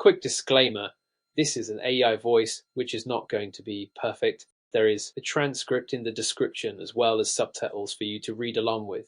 Quick disclaimer, this is an AI voice, which is not going to be perfect. There is a transcript in the description as well as subtitles for you to read along with.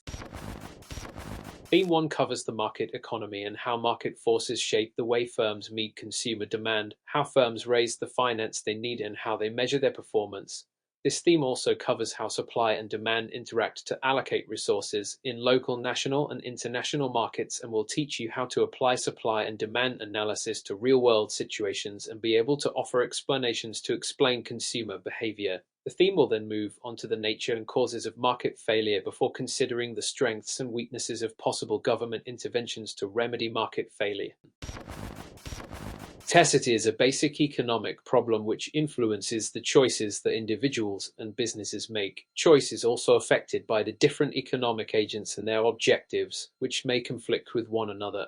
Theme 1 covers the market economy and how market forces shape the way firms meet consumer demand, how firms raise the finance they need, and how they measure their performance. This theme also covers how supply and demand interact to allocate resources in local, national, and international markets, and will teach you how to apply supply and demand analysis to real-world situations and be able to offer explanations to explain consumer behavior. The theme will then move on to the nature and causes of market failure before considering the strengths and weaknesses of possible government interventions to remedy market failure. Scarcity is a basic economic problem which influences the choices that individuals and businesses make. Choice is also affected by the different economic agents and their objectives, which may conflict with one another.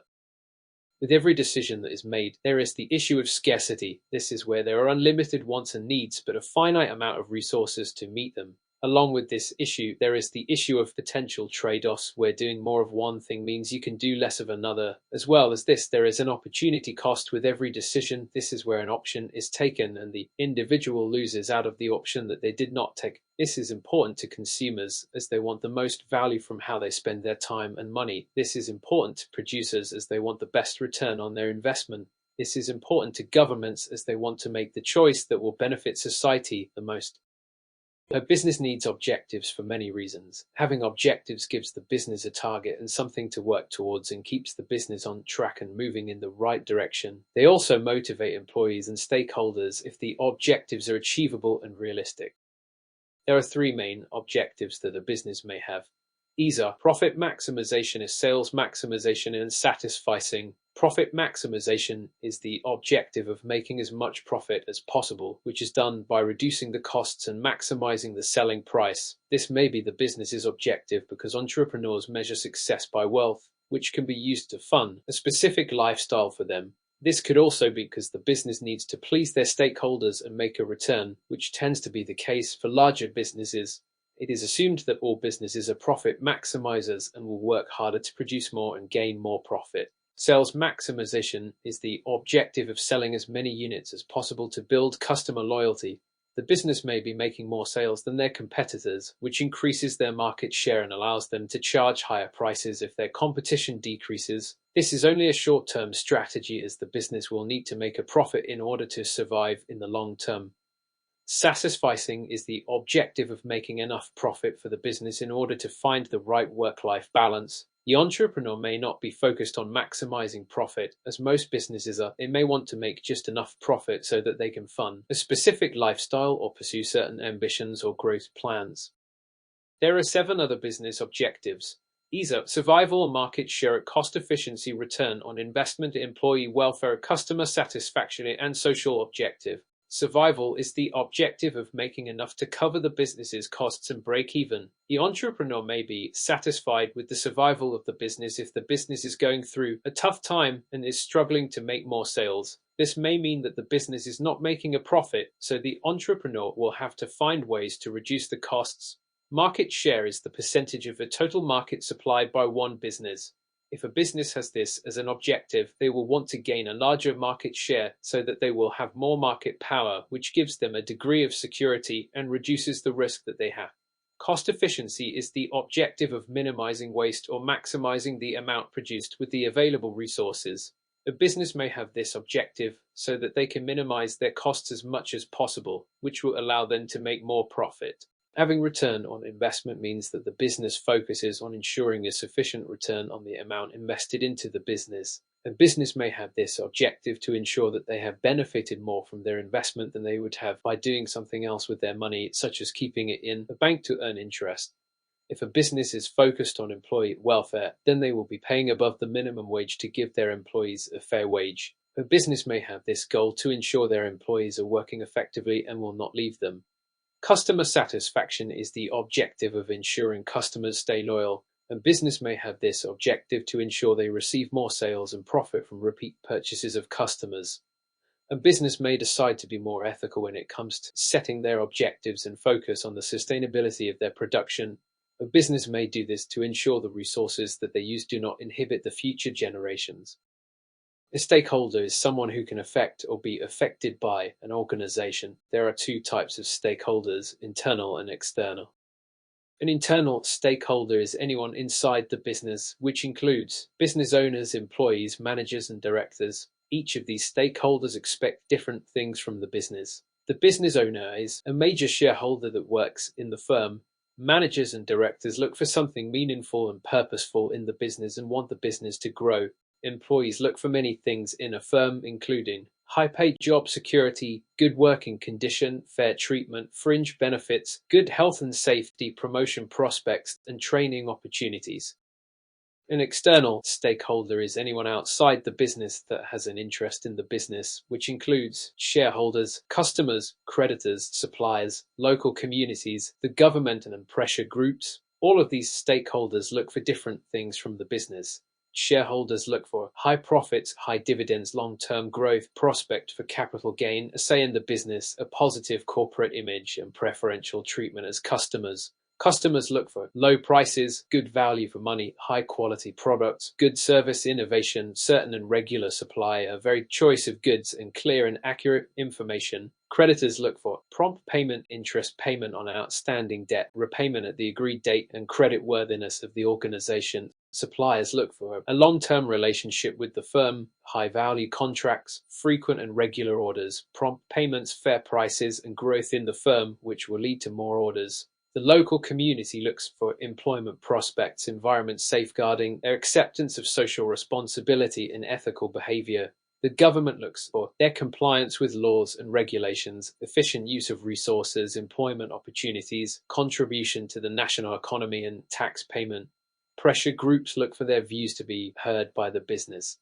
With every decision that is made, there is the issue of scarcity. This is where there are unlimited wants and needs, but a finite amount of resources to meet them. Along with this issue, there is the issue of potential trade-offs, where doing more of one thing means you can do less of another. As well as this, there is an opportunity cost with every decision. This is where an option is taken and the individual loses out of the option that they did not take. This is important to consumers as they want the most value from how they spend their time and money. This is important to producers as they want the best return on their investment. This is important to governments as they want to make the choice that will benefit society the most. A business needs objectives for many reasons. Having objectives gives the business a target and something to work towards and keeps the business on track and moving in the right direction. They also motivate employees and stakeholders if the objectives are achievable and realistic. There are three main objectives that a business may have. These are profit maximization is sales maximization and satisficing. Profit maximization is the objective of making as much profit as possible, which is done by reducing the costs and maximizing the selling price. This may be the business's objective because entrepreneurs measure success by wealth, which can be used to fund a specific lifestyle for them. This could also be because the business needs to please their stakeholders and make a return, which tends to be the case for larger businesses. It is assumed that all businesses are profit maximizers and will work harder to produce more and gain more profit. Sales maximization is the objective of selling as many units as possible to build customer loyalty. The business may be making more sales than their competitors, which increases their market share and allows them to charge higher prices if their competition decreases. This is only a short-term strategy as the business will need to make a profit in order to survive in the long term. Satisficing is the objective of making enough profit for the business in order to find the right work-life balance. The entrepreneur may not be focused on maximizing profit, as most businesses are. They may want to make just enough profit so that they can fund a specific lifestyle or pursue certain ambitions or growth plans. There are 7 other business objectives. These are survival, market share, cost efficiency, return on investment, employee welfare, customer satisfaction, and social objective. Survival is the objective of making enough to cover the business's costs and break even. The entrepreneur may be satisfied with the survival of the business if the business is going through a tough time and is struggling to make more sales. This may mean that the business is not making a profit, so the entrepreneur will have to find ways to reduce the costs. Market share is the percentage of the total market supplied by one business. If a business has this as an objective, they will want to gain a larger market share so that they will have more market power, which gives them a degree of security and reduces the risk that they have. Cost efficiency is the objective of minimizing waste or maximizing the amount produced with the available resources. A business may have this objective so that they can minimize their costs as much as possible, which will allow them to make more profit. Having return on investment means that the business focuses on ensuring a sufficient return on the amount invested into the business. A business may have this objective to ensure that they have benefited more from their investment than they would have by doing something else with their money, such as keeping it in a bank to earn interest. If a business is focused on employee welfare, then they will be paying above the minimum wage to give their employees a fair wage. A business may have this goal to ensure their employees are working effectively and will not leave them. Customer satisfaction is the objective of ensuring customers stay loyal. A business may have this objective to ensure they receive more sales and profit from repeat purchases of customers. A business may decide to be more ethical when it comes to setting their objectives and focus on the sustainability of their production. A business may do this to ensure the resources that they use do not inhibit the future generations. A stakeholder is someone who can affect or be affected by an organization. There are two types of stakeholders, internal and external. An internal stakeholder is anyone inside the business, which includes business owners, employees, managers, and directors. Each of these stakeholders expect different things from the business. The business owner is a major shareholder that works in the firm. Managers and directors look for something meaningful and purposeful in the business and want the business to grow. Employees look for many things in a firm, including high-paid job security, good working condition, fair treatment, fringe benefits, good health and safety, promotion prospects, and training opportunities. An external stakeholder is anyone outside the business that has an interest in the business, which includes shareholders, customers, creditors, suppliers, local communities, the government, and pressure groups. All of these stakeholders look for different things from the business. Shareholders look for high profits, high dividends, long-term growth, prospect for capital gain, a say in the business, a positive corporate image, and preferential treatment as customers. Customers look for low prices, good value for money, high quality products, good service, innovation, certain and regular supply, a varied choice of goods, and clear and accurate information. Creditors look for prompt payment, interest payment on outstanding debt, repayment at the agreed date, and creditworthiness of the organization. Suppliers look for a long-term relationship with the firm, high-value contracts, frequent and regular orders, prompt payments, fair prices, and growth in the firm, which will lead to more orders. The local community looks for employment prospects, environment safeguarding, their acceptance of social responsibility and ethical behavior. The government looks for their compliance with laws and regulations, efficient use of resources, employment opportunities, contribution to the national economy, and tax payment. Pressure groups look for their views to be heard by the business.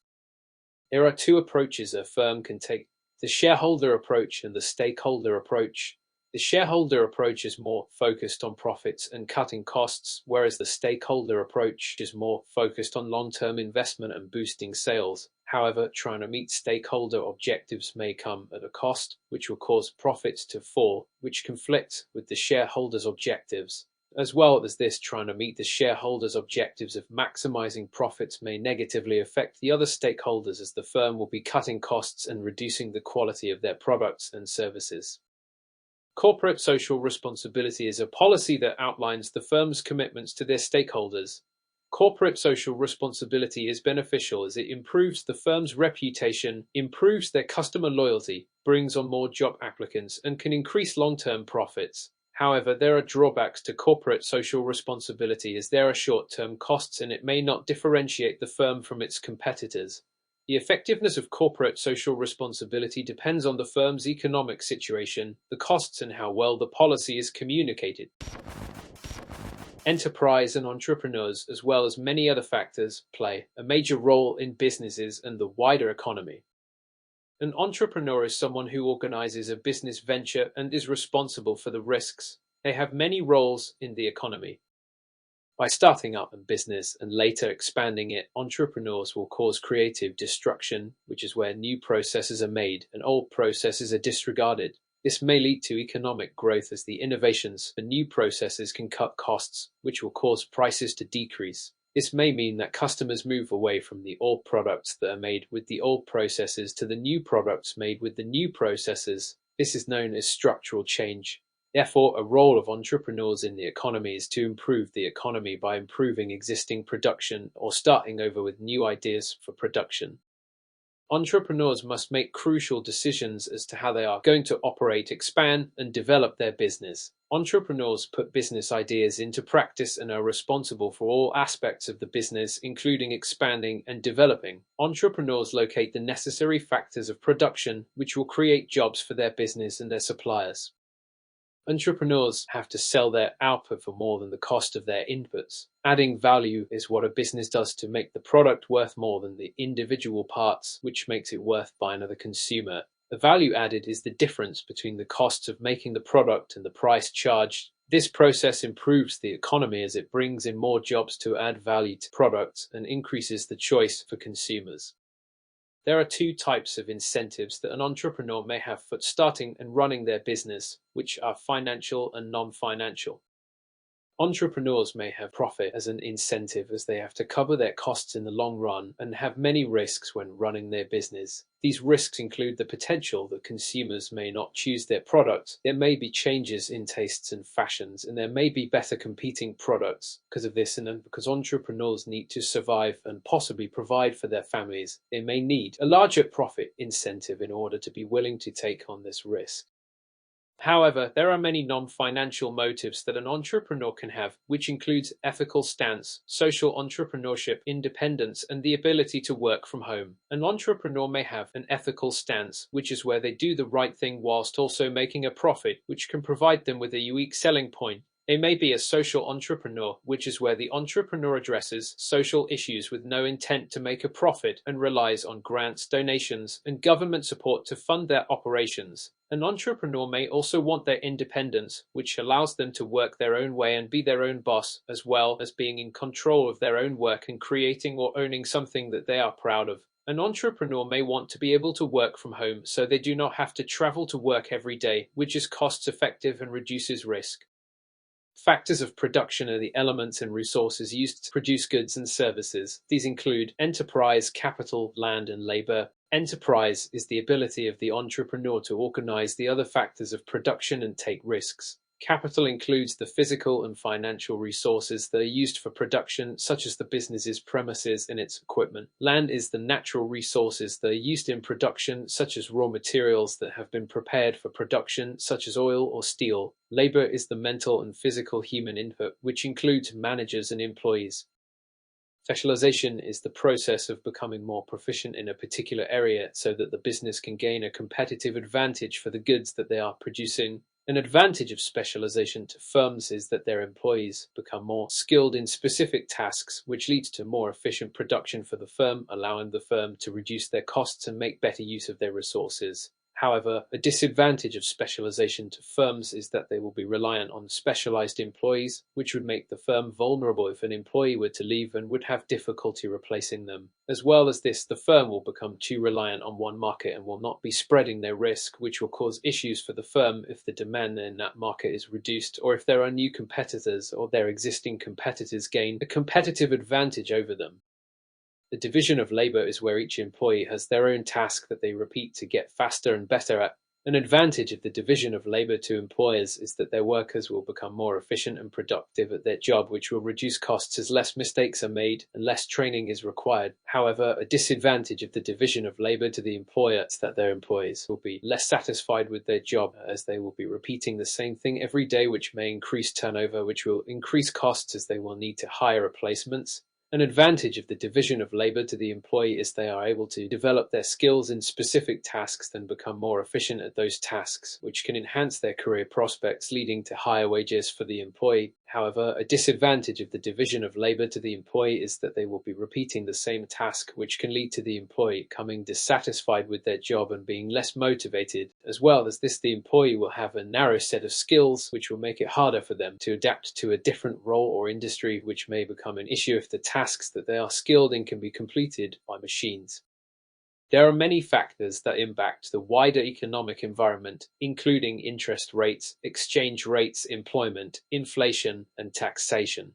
There are two approaches a firm can take: the shareholder approach and the stakeholder approach. The shareholder approach is more focused on profits and cutting costs, whereas the stakeholder approach is more focused on long-term investment and boosting sales. However, trying to meet stakeholder objectives may come at a cost, which will cause profits to fall, which conflict with the shareholders' objectives. As well as this, trying to meet the shareholders' objectives of maximizing profits may negatively affect the other stakeholders, as the firm will be cutting costs and reducing the quality of their products and services. Corporate social responsibility is a policy that outlines the firm's commitments to their stakeholders. Corporate social responsibility is beneficial as it improves the firm's reputation, improves their customer loyalty, brings on more job applicants, and can increase long-term profits. However, there are drawbacks to corporate social responsibility, as there are short-term costs and it may not differentiate the firm from its competitors. The effectiveness of corporate social responsibility depends on the firm's economic situation, the costs, and how well the policy is communicated. Enterprise and entrepreneurs, as well as many other factors, play a major role in businesses and the wider economy. An entrepreneur is someone who organizes a business venture and is responsible for the risks. They have many roles in the economy. By starting up a business and later expanding it, entrepreneurs will cause creative destruction, which is where new processes are made and old processes are disregarded. This may lead to economic growth, as the innovations for new processes can cut costs, which will cause prices to decrease. This may mean that customers move away from the old products that are made with the old processes to the new products made with the new processes. This is known as structural change. Therefore, a role of entrepreneurs in the economy is to improve the economy by improving existing production or starting over with new ideas for production. Entrepreneurs must make crucial decisions as to how they are going to operate, expand, and develop their business. Entrepreneurs put business ideas into practice and are responsible for all aspects of the business, including expanding and developing. Entrepreneurs locate the necessary factors of production, which will create jobs for their business and their suppliers. Entrepreneurs have to sell their output for more than the cost of their inputs. Adding value is what a business does to make the product worth more than the individual parts, which makes it worth by another consumer. The value added is the difference between the costs of making the product and the price charged. This process improves the economy as it brings in more jobs to add value to products and increases the choice for consumers. There are two types of incentives that an entrepreneur may have for starting and running their business, which are financial and non-financial. Entrepreneurs may have profit as an incentive as they have to cover their costs in the long run and have many risks when running their business. These risks include the potential that consumers may not choose their products, there may be changes in tastes and fashions, and there may be better competing products because of this, and then because entrepreneurs need to survive and possibly provide for their families, they may need a larger profit incentive in order to be willing to take on this risk. However, there are many non-financial motives that an entrepreneur can have, which includes ethical stance, social entrepreneurship, independence, and the ability to work from home. An entrepreneur may have an ethical stance, which is where they do the right thing whilst also making a profit, which can provide them with a unique selling point. They may be a social entrepreneur, which is where the entrepreneur addresses social issues with no intent to make a profit and relies on grants, donations, and government support to fund their operations. An entrepreneur may also want their independence, which allows them to work their own way and be their own boss, as well as being in control of their own work and creating or owning something that they are proud of. An entrepreneur may want to be able to work from home so they do not have to travel to work every day, which is cost effective and reduces risk. Factors of production are the elements and resources used to produce goods and services. These include enterprise, capital, land, and labor. Enterprise is the ability of the entrepreneur to organize the other factors of production and take risks. Capital includes the physical and financial resources that are used for production, such as the business's premises and its equipment. Land is the natural resources that are used in production, such as raw materials that have been prepared for production, such as oil or steel. Labor is the mental and physical human input, which includes managers and employees. Specialization is the process of becoming more proficient in a particular area so that the business can gain a competitive advantage for the goods that they are producing. An advantage of specialization to firms is that their employees become more skilled in specific tasks, which leads to more efficient production for the firm, allowing the firm to reduce their costs and make better use of their resources. However, a disadvantage of specialization to firms is that they will be reliant on specialized employees, which would make the firm vulnerable if an employee were to leave and would have difficulty replacing them. As well as this, the firm will become too reliant on one market and will not be spreading their risk, which will cause issues for the firm if the demand in that market is reduced, or if there are new competitors or their existing competitors gain a competitive advantage over them. The division of labor is where each employee has their own task that they repeat to get faster and better at. An advantage of the division of labor to employers is that their workers will become more efficient and productive at their job, which will reduce costs as less mistakes are made and less training is required. However, a disadvantage of the division of labor to the employer is that their employees will be less satisfied with their job as they will be repeating the same thing every day, which may increase turnover, which will increase costs as they will need to hire replacements. An advantage of the division of labor to the employee is they are able to develop their skills in specific tasks and become more efficient at those tasks, which can enhance their career prospects, leading to higher wages for the employee. However, a disadvantage of the division of labor to the employee is that they will be repeating the same task, which can lead to the employee becoming dissatisfied with their job and being less motivated. As well as this, the employee will have a narrow set of skills, which will make it harder for them to adapt to a different role or industry, which may become an issue if the tasks that they are skilled in can be completed by machines. There are many factors that impact the wider economic environment, including interest rates, exchange rates, employment, inflation, and taxation.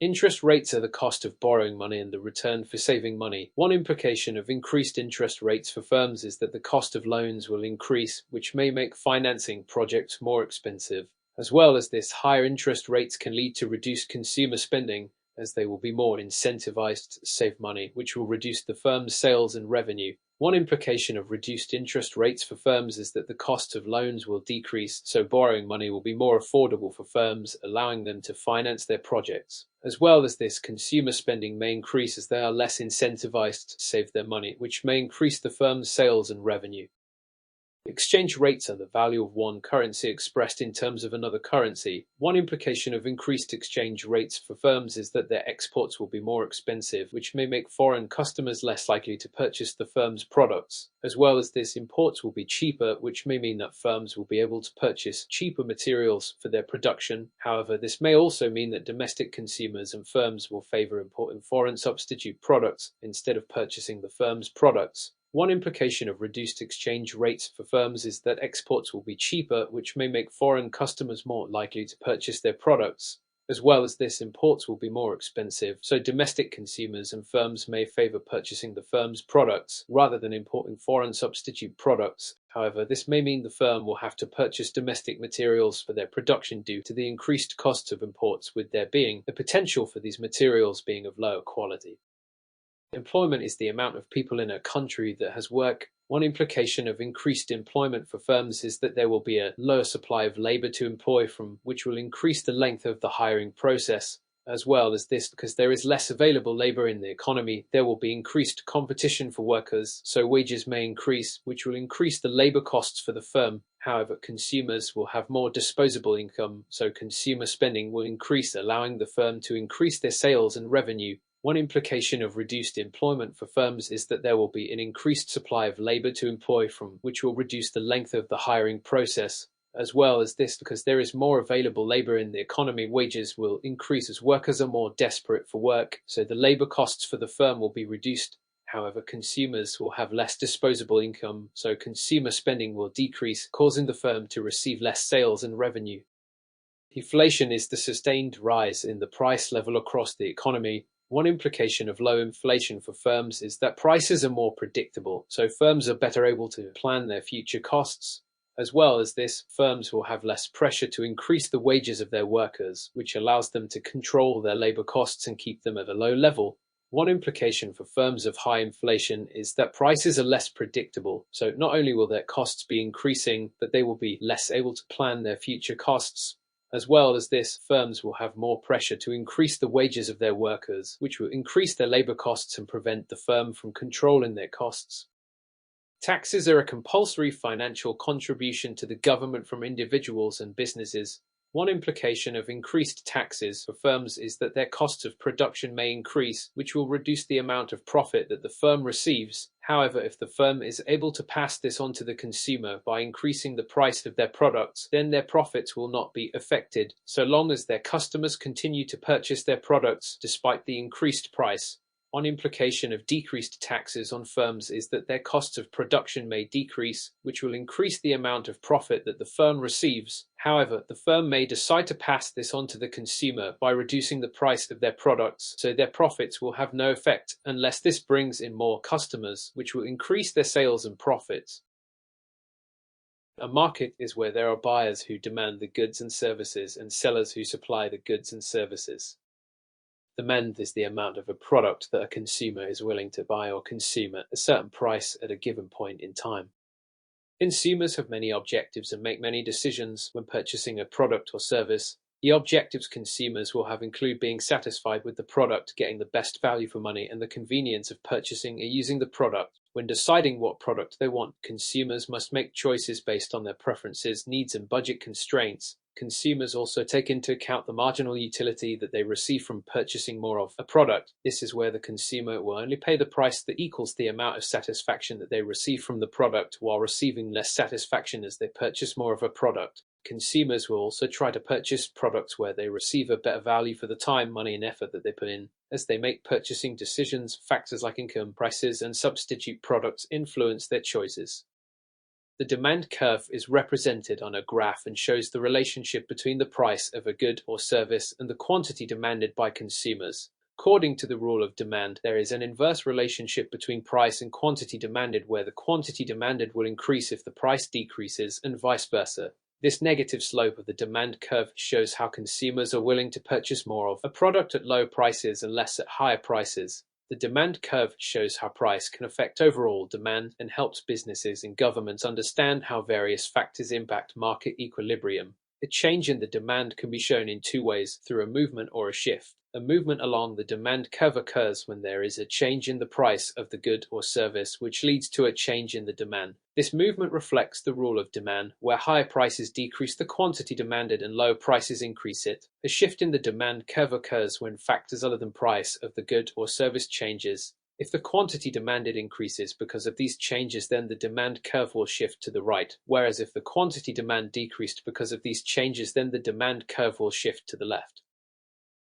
Interest rates are the cost of borrowing money and the return for saving money. One implication of increased interest rates for firms is that the cost of loans will increase, which may make financing projects more expensive. As well as this, higher interest rates can lead to reduced consumer spending, as they will be more incentivized to save money, which will reduce the firm's sales and revenue. One implication of reduced interest rates for firms is that the cost of loans will decrease, so borrowing money will be more affordable for firms, allowing them to finance their projects. As well as this, consumer spending may increase as they are less incentivized to save their money, which may increase the firm's sales and revenue. Exchange rates are the value of one currency expressed in terms of another currency. One implication of increased exchange rates for firms is that their exports will be more expensive, which may make foreign customers less likely to purchase the firm's products. As well as this, imports will be cheaper, which may mean that firms will be able to purchase cheaper materials for their production. However, this may also mean that domestic consumers and firms will favor importing foreign substitute products instead of purchasing the firm's products. One implication of reduced exchange rates for firms is that exports will be cheaper, which may make foreign customers more likely to purchase their products. As well as this, imports will be more expensive, so domestic consumers and firms may favor purchasing the firm's products rather than importing foreign substitute products. However, this may mean the firm will have to purchase domestic materials for their production due to the increased costs of imports, with there being the potential for these materials being of lower quality. Employment is the amount of people in a country that has work. One implication of increased employment for firms is that there will be a lower supply of labor to employ from, which will increase the length of the hiring process. As well as this, because there is less available labor in the economy, there will be increased competition for workers, so wages may increase, which will increase the labor costs for the firm. However, consumers will have more disposable income, so consumer spending will increase, allowing the firm to increase their sales and revenue. One implication of reduced employment for firms is that there will be an increased supply of labor to employ from, which will reduce the length of the hiring process. As well as this, because there is more available labor in the economy, wages will increase as workers are more desperate for work, so the labor costs for the firm will be reduced. However, consumers will have less disposable income, so consumer spending will decrease, causing the firm to receive less sales and revenue. Deflation is the sustained rise in the price level across the economy. One implication of low inflation for firms is that prices are more predictable, so firms are better able to plan their future costs. As well as this, firms will have less pressure to increase the wages of their workers, which allows them to control their labor costs and keep them at a low level. One implication for firms of high inflation is that prices are less predictable, so not only will their costs be increasing, but they will be less able to plan their future costs. As well as this, firms will have more pressure to increase the wages of their workers, which will increase their labor costs and prevent the firm from controlling their costs. Taxes are a compulsory financial contribution to the government from individuals and businesses. One implication of increased taxes for firms is that their costs of production may increase, which will reduce the amount of profit that the firm receives. However, if the firm is able to pass this on to the consumer by increasing the price of their products, then their profits will not be affected, so long as their customers continue to purchase their products despite the increased price. One implication of decreased taxes on firms is that their costs of production may decrease, which will increase the amount of profit that the firm receives. However, the firm may decide to pass this on to the consumer by reducing the price of their products, so their profits will have no effect unless this brings in more customers, which will increase their sales and profits. A market is where there are buyers who demand the goods and services and sellers who supply the goods and services. Demand is the amount of a product that a consumer is willing to buy or consume at a certain price at a given point in time. Consumers have many objectives and make many decisions when purchasing a product or service. The objectives consumers will have include being satisfied with the product, getting the best value for money, and the convenience of purchasing or using the product. When deciding what product they want, consumers must make choices based on their preferences, needs, and budget constraints. Consumers also take into account the marginal utility that they receive from purchasing more of a product. This is where the consumer will only pay the price that equals the amount of satisfaction that they receive from the product, while receiving less satisfaction as they purchase more of a product. Consumers will also try to purchase products where they receive a better value for the time, money, and effort that they put in. As they make purchasing decisions, factors like income, prices, and substitute products influence their choices. The demand curve is represented on a graph and shows the relationship between the price of a good or service and the quantity demanded by consumers. According to the rule of demand, there is an inverse relationship between price and quantity demanded, where the quantity demanded will increase if the price decreases, and vice versa. This negative slope of the demand curve shows how consumers are willing to purchase more of a product at low prices and less at higher prices. The demand curve shows how price can affect overall demand and helps businesses and governments understand how various factors impact market equilibrium. A change in the demand can be shown in two ways: through a movement or a shift. A movement along the demand curve occurs when there is a change in the price of the good or service, which leads to a change in the demand. This movement reflects the rule of demand, where higher prices decrease the quantity demanded and low prices increase it. A shift in the demand curve occurs when factors other than price of the good or service changes. If the quantity demanded increases because of these changes, then the demand curve will shift to the right, whereas if the quantity demand decreased because of these changes, then the demand curve will shift to the left.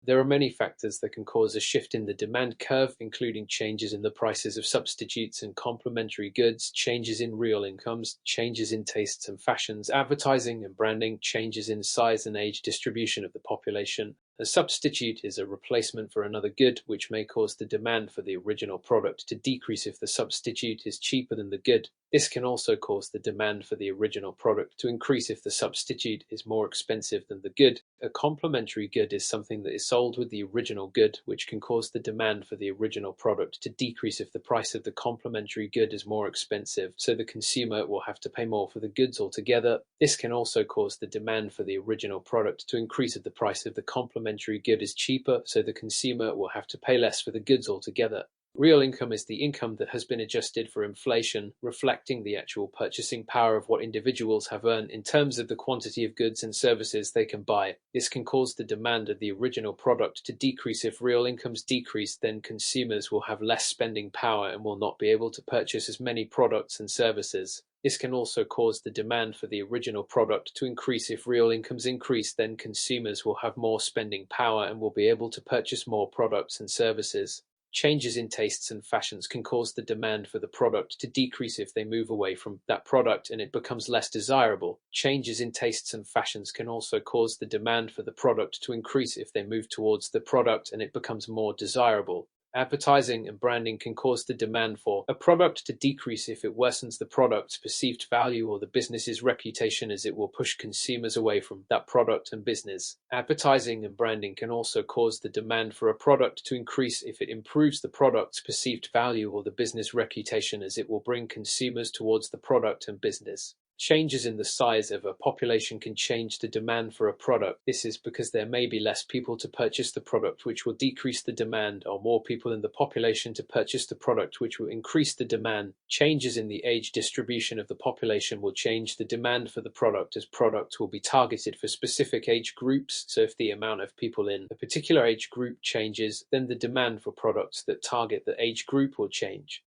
There are many factors that can cause a shift in the demand curve, including changes in the prices of substitutes and complementary goods, changes in real incomes, changes in tastes and fashions, advertising and branding, changes in size and age distribution of the population, A substitute is a replacement for another good, which may cause the demand for the original product to decrease if the substitute is cheaper than the good. This can also cause the demand for the original product to increase if the substitute is more expensive than the good. A complementary good is something that is sold with the original good, which can cause the demand for the original product to decrease if the price of the complementary good is more expensive, so the consumer will have to pay more for the goods altogether. This can also cause the demand for the original product to increase if the price of the complementary good is cheaper, so the consumer will have to pay less for the goods altogether. Real income is the income that has been adjusted for inflation, reflecting the actual purchasing power of what individuals have earned in terms of the quantity of goods and services they can buy. This can cause the demand of the original product to decrease. If real incomes decrease, then consumers will have less spending power and will not be able to purchase as many products and services. This can also cause the demand for the original product to increase. If real incomes increase, then consumers will have more spending power and will be able to purchase more products and services. Changes in tastes and fashions can cause the demand for the product to decrease if they move away from that product and it becomes less desirable. Changes in tastes and fashions can also cause the demand for the product to increase if they move towards the product and it becomes more desirable. Advertising and branding can cause the demand for a product to decrease if it worsens the product's perceived value or the business's reputation, as it will push consumers away from that product and business. Advertising and branding can also cause the demand for a product to increase if it improves the product's perceived value or the business reputation, as it will bring consumers towards the product and business. Changes in the size of a population can change the demand for a product. This is because there may be less people to purchase the product, which will decrease the demand, or more people in the population to purchase the product, which will increase the demand. Changes in the age distribution of the population will change the demand for the product, as products will be targeted for specific age groups. So if the amount of people in a particular age group changes, then the demand for products that target the age group will change.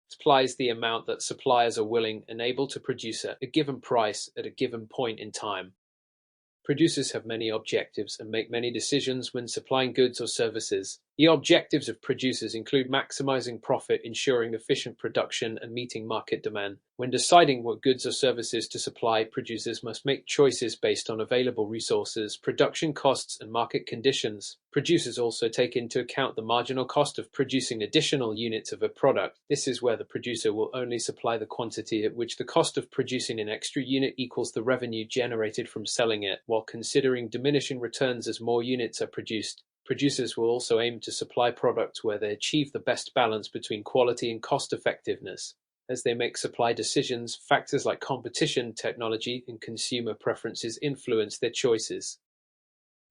Supply is the amount that suppliers are willing and able to produce at a given price at a given point in time. Producers have many objectives and make many decisions when supplying goods or services. The objectives of producers include maximizing profit, ensuring efficient production, and meeting market demand. When deciding what goods or services to supply, producers must make choices based on available resources, production costs, and market conditions. Producers also take into account the marginal cost of producing additional units of a product. This is where the producer will only supply the quantity at which the cost of producing an extra unit equals the revenue generated from selling it, while considering diminishing returns as more units are produced. Producers will also aim to supply products where they achieve the best balance between quality and cost effectiveness. As they make supply decisions, factors like competition, technology, and consumer preferences influence their choices.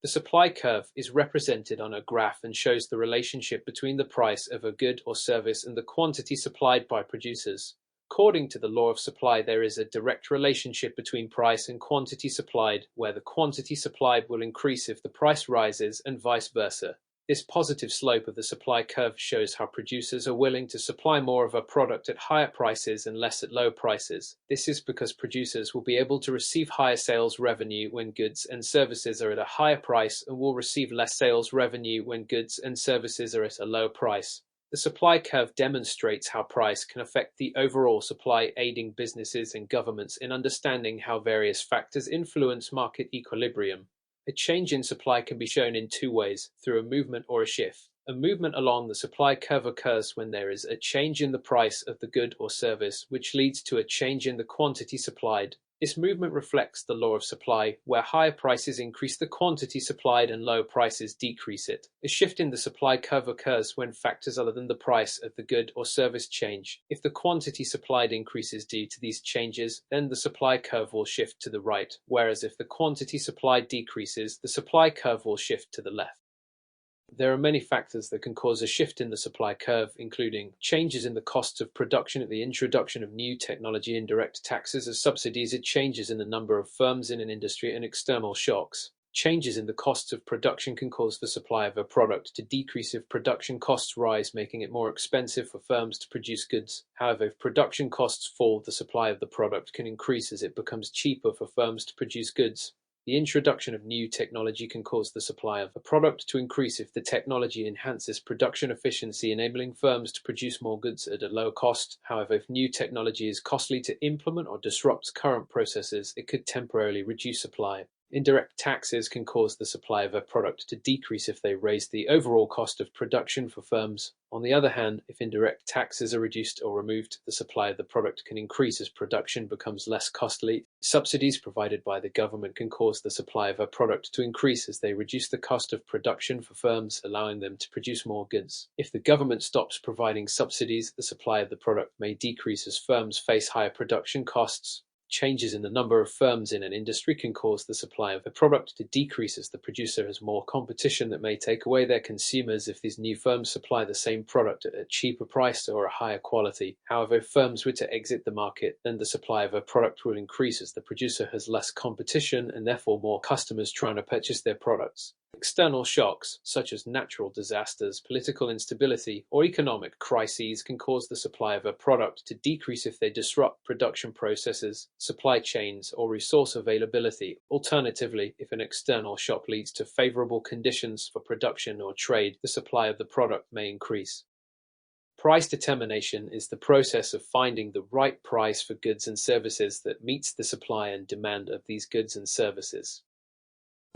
The supply curve is represented on a graph and shows the relationship between the price of a good or service and the quantity supplied by producers. According to the law of supply, there is a direct relationship between price and quantity supplied, where the quantity supplied will increase if the price rises, and vice versa. This positive slope of the supply curve shows how producers are willing to supply more of a product at higher prices and less at low prices. This is because producers will be able to receive higher sales revenue when goods and services are at a higher price, and will receive less sales revenue when goods and services are at a low price. The supply curve demonstrates how price can affect the overall supply, aiding businesses and governments in understanding how various factors influence market equilibrium. A change in supply can be shown in two ways: through a movement or a shift. A movement along the supply curve occurs when there is a change in the price of the good or service, which leads to a change in the quantity supplied. This movement reflects the law of supply, where higher prices increase the quantity supplied and low prices decrease it. A shift in the supply curve occurs when factors other than the price of the good or service change. If the quantity supplied increases due to these changes, then the supply curve will shift to the right, whereas if the quantity supplied decreases, the supply curve will shift to the left. There are many factors that can cause a shift in the supply curve, including changes in the costs of production at the introduction of new technology, indirect taxes as subsidies, changes in the number of firms in an industry, and external shocks. Changes in the costs of production can cause the supply of a product to decrease if production costs rise, making it more expensive for firms to produce goods. However, if production costs fall, the supply of the product can increase as it becomes cheaper for firms to produce goods. The introduction of new technology can cause the supply of a product to increase if the technology enhances production efficiency, enabling firms to produce more goods at a low cost. However, if new technology is costly to implement or disrupts current processes, it could temporarily reduce supply. Indirect taxes can cause the supply of a product to decrease if they raise the overall cost of production for firms. On the other hand, if indirect taxes are reduced or removed, the supply of the product can increase as production becomes less costly. Subsidies provided by the government can cause the supply of a product to increase as they reduce the cost of production for firms, allowing them to produce more goods. If the government stops providing subsidies, the supply of the product may decrease as firms face higher production costs. Changes in the number of firms in an industry can cause the supply of a product to decrease as the producer has more competition that may take away their consumers if these new firms supply the same product at a cheaper price or a higher quality. However, if firms were to exit the market, then the supply of a product will increase as the producer has less competition and therefore more customers trying to purchase their products. External shocks, such as natural disasters, political instability, or economic crises, can cause the supply of a product to decrease if they disrupt production processes, supply chains, or resource availability. Alternatively, if an external shock leads to favorable conditions for production or trade, the supply of the product may increase. Price determination is the process of finding the right price for goods and services that meets the supply and demand of these goods and services.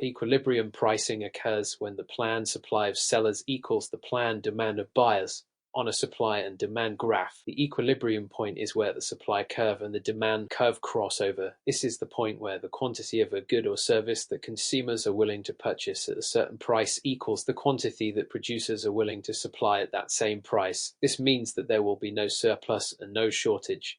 Equilibrium pricing occurs when the planned supply of sellers equals the planned demand of buyers. On a supply and demand graph, the equilibrium point is where the supply curve and the demand curve cross over. This is the point where the quantity of a good or service that consumers are willing to purchase at a certain price equals the quantity that producers are willing to supply at that same price. This means that there will be no surplus and no shortage.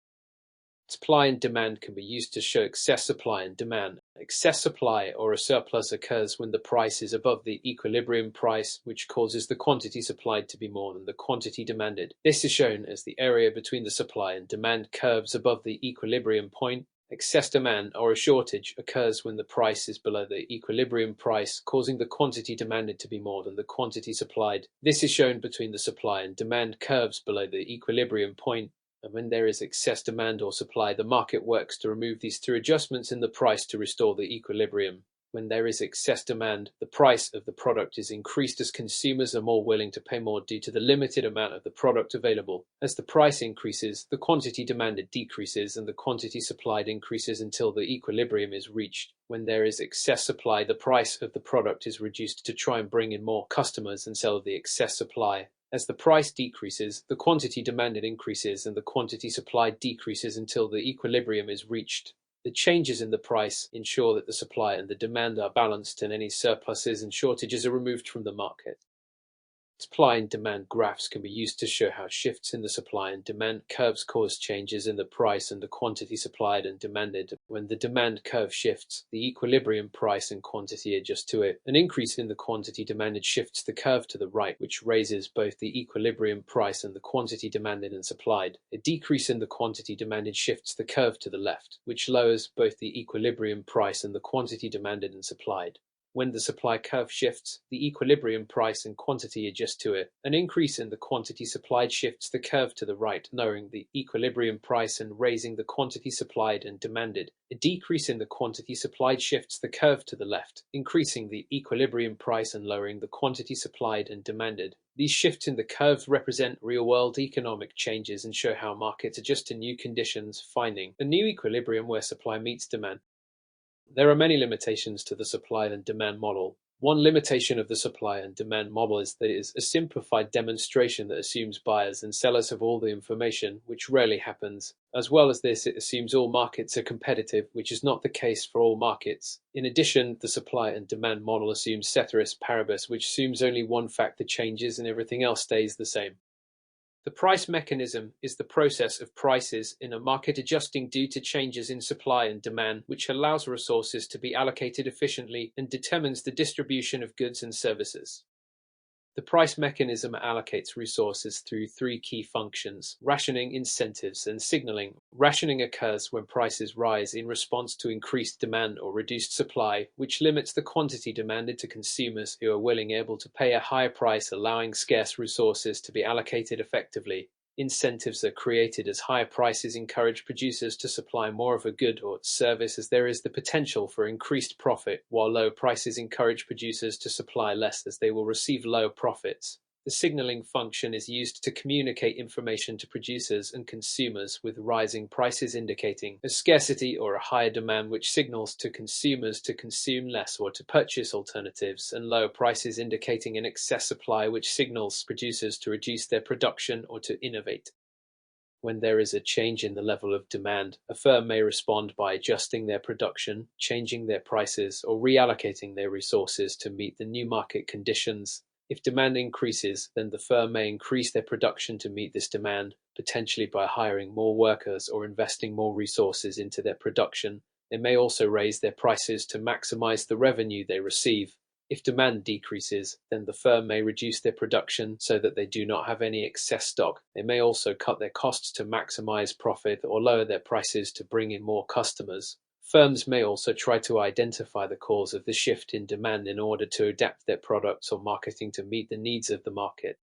Supply and demand can be used to show excess supply and demand. Excess supply or a surplus occurs when the price is above the equilibrium price, which causes the quantity supplied to be more than the quantity demanded. This is shown as the area between the supply and demand curves above the equilibrium point. Excess demand or a shortage occurs when the price is below the equilibrium price, causing the quantity demanded to be more than the quantity supplied. This is shown between the supply and demand curves below the equilibrium point. And when there is excess demand or supply, the market works to remove these through adjustments in the price to restore the equilibrium. When there is excess demand, the price of the product is increased as consumers are more willing to pay more due to the limited amount of the product available. As the price increases, the quantity demanded decreases and the quantity supplied increases until the equilibrium is reached. When there is excess supply, the price of the product is reduced to try and bring in more customers and sell the excess supply. As the price decreases, the quantity demanded increases and the quantity supplied decreases until the equilibrium is reached. The changes in the price ensure that the supply and the demand are balanced and any surpluses and shortages are removed from the market. Supply and demand graphs can be used to show how shifts in the supply and demand curves cause changes in the price and the quantity supplied and demanded. When the demand curve shifts, the equilibrium price and quantity adjust to it. An increase in the quantity demanded shifts the curve to the right, which raises both the equilibrium price and the quantity demanded and supplied. A decrease in the quantity demanded shifts the curve to the left, which lowers both the equilibrium price and the quantity demanded and supplied. When the supply curve shifts, the equilibrium price and quantity adjust to it. An increase in the quantity supplied shifts the curve to the right, lowering the equilibrium price and raising the quantity supplied and demanded. A decrease in the quantity supplied shifts the curve to the left, increasing the equilibrium price and lowering the quantity supplied and demanded. These shifts in the curves represent real-world economic changes and show how markets adjust to new conditions, finding a new equilibrium where supply meets demand. There are many limitations to the supply and demand model. One limitation of the supply and demand model is that it is a simplified demonstration that assumes buyers and sellers have all the information, which rarely happens. As well as this, it assumes all markets are competitive, which is not the case for all markets. In addition, the supply and demand model assumes ceteris paribus, which assumes only one factor changes and everything else stays the same. The price mechanism is the process of prices in a market adjusting due to changes in supply and demand, which allows resources to be allocated efficiently and determines the distribution of goods and services. The price mechanism allocates resources through three key functions: rationing, incentives, and signaling. Rationing occurs when prices rise in response to increased demand or reduced supply, which limits the quantity demanded to consumers who are able to pay a higher price, allowing scarce resources to be allocated effectively. Incentives are created as higher prices encourage producers to supply more of a good or service as there is the potential for increased profit, while low prices encourage producers to supply less as they will receive low profits. The signaling function is used to communicate information to producers and consumers, with rising prices indicating a scarcity or a higher demand, which signals to consumers to consume less or to purchase alternatives, and lower prices indicating an excess supply, which signals producers to reduce their production or to innovate. When there is a change in the level of demand, a firm may respond by adjusting their production, changing their prices, or reallocating their resources to meet the new market conditions. If demand increases, then the firm may increase their production to meet this demand, potentially by hiring more workers or investing more resources into their production. They may also raise their prices to maximize the revenue they receive. If demand decreases, then the firm may reduce their production so that they do not have any excess stock. They may also cut their costs to maximize profit or lower their prices to bring in more customers. Firms may also try to identify the cause of the shift in demand in order to adapt their products or marketing to meet the needs of the market.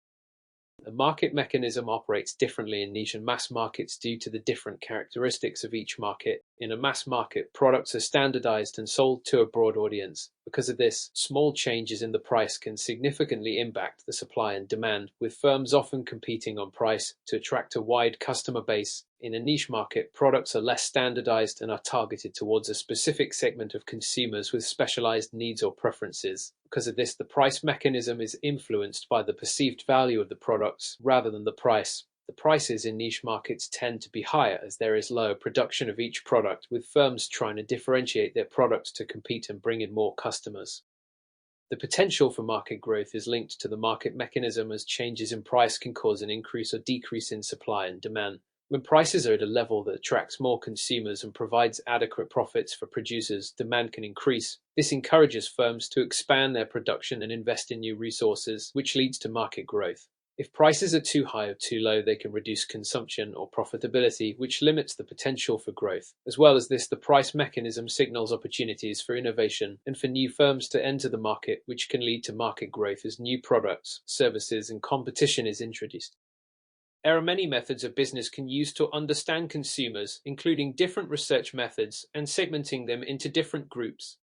The market mechanism operates differently in niche and mass markets due to the different characteristics of each market. In a mass market, products are standardized and sold to a broad audience. Because of this, small changes in the price can significantly impact the supply and demand, with firms often competing on price to attract a wide customer base. In a niche market, products are less standardized and are targeted towards a specific segment of consumers with specialized needs or preferences. Because of this, the price mechanism is influenced by the perceived value of the products rather than the price. The prices in niche markets tend to be higher as there is lower production of each product, with firms trying to differentiate their products to compete and bring in more customers. The potential for market growth is linked to the market mechanism, as changes in price can cause an increase or decrease in supply and demand. When prices are at a level that attracts more consumers and provides adequate profits for producers, demand can increase. This encourages firms to expand their production and invest in new resources, which leads to market growth. If prices are too high or too low, they can reduce consumption or profitability, which limits the potential for growth. As well as this, the price mechanism signals opportunities for innovation and for new firms to enter the market, which can lead to market growth as new products, services, and competition is introduced. There are many methods a business can use to understand consumers, including different research methods and segmenting them into different groups.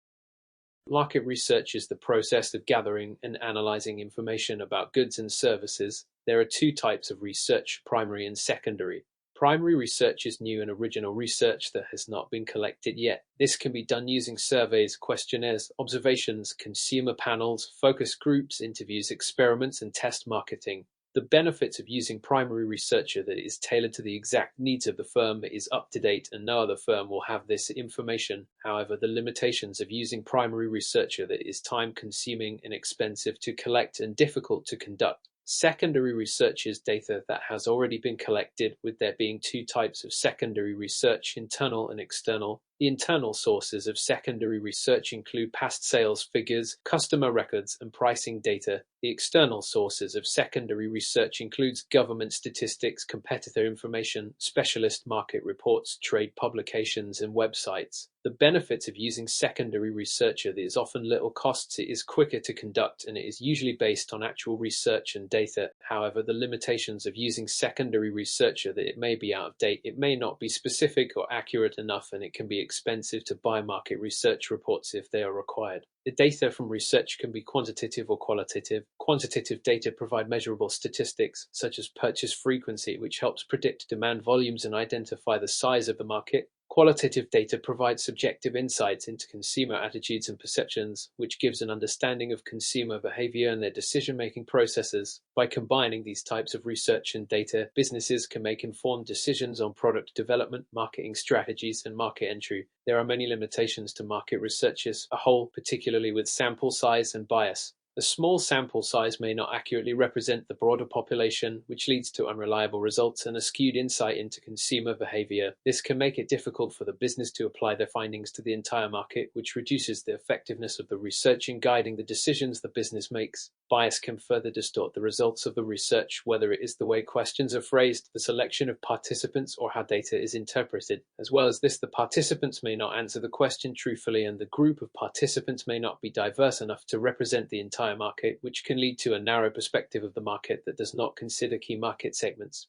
Market research is the process of gathering and analyzing information about goods and services. There are two types of research: primary and secondary. Primary research is new and original research that has not been collected yet. This can be done using surveys, questionnaires, observations, consumer panels, focus groups, interviews, experiments, and test marketing. The benefits of using primary research are that it is tailored to the exact needs of the firm, it is up to date, and no other firm will have this information. However, the limitations of using primary research are that it is time-consuming and expensive to collect and difficult to conduct. Secondary research is data that has already been collected, with there being two types of secondary research: internal and external. The internal sources of secondary research include past sales figures, customer records, and pricing data. The external sources of secondary research includes government statistics, competitor information, specialist market reports, trade publications, and websites. The benefits of using secondary research are that it is often little costs, it is quicker to conduct, and it is usually based on actual research and data. However, the limitations of using secondary research are that it may be out of date, it may not be specific or accurate enough, and it can be expensive to buy market research reports if they are required. The data from research can be quantitative or qualitative. Quantitative data provide measurable statistics, such as purchase frequency, which helps predict demand volumes and identify the size of the market. Qualitative data provides subjective insights into consumer attitudes and perceptions, which gives an understanding of consumer behavior and their decision-making processes. By combining these types of research and data, businesses can make informed decisions on product development, marketing strategies, and market entry. There are many limitations to market research as a whole, particularly with sample size and bias. A small sample size may not accurately represent the broader population, which leads to unreliable results and a skewed insight into consumer behavior. This can make it difficult for the business to apply their findings to the entire market, which reduces the effectiveness of the research in guiding the decisions the business makes. Bias can further distort the results of the research, whether it is the way questions are phrased, the selection of participants, or how data is interpreted. As well as this, the participants may not answer the question truthfully, and the group of participants may not be diverse enough to represent the entire market, which can lead to a narrow perspective of the market that does not consider key market segments.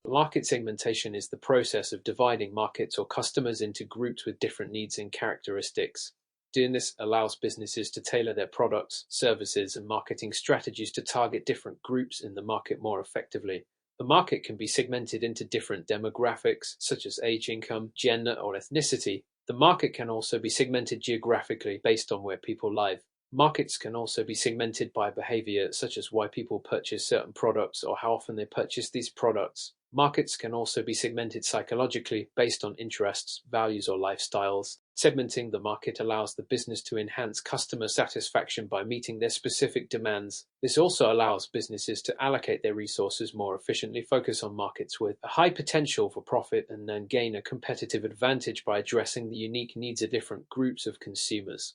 Market segmentation is the process of dividing markets or customers into groups with different needs and characteristics. Doing this allows businesses to tailor their products, services, and marketing strategies to target different groups in the market more effectively. The market can be segmented into different demographics, such as age, income, gender, or ethnicity. The market can also be segmented geographically based on where people live. Markets can also be segmented by behavior, such as why people purchase certain products or how often they purchase these products. Markets can also be segmented psychologically based on interests, values, or lifestyles. Segmenting the market allows the business to enhance customer satisfaction by meeting their specific demands. This also allows businesses to allocate their resources more efficiently, focus on markets with a high potential for profit, and then gain a competitive advantage by addressing the unique needs of different groups of consumers.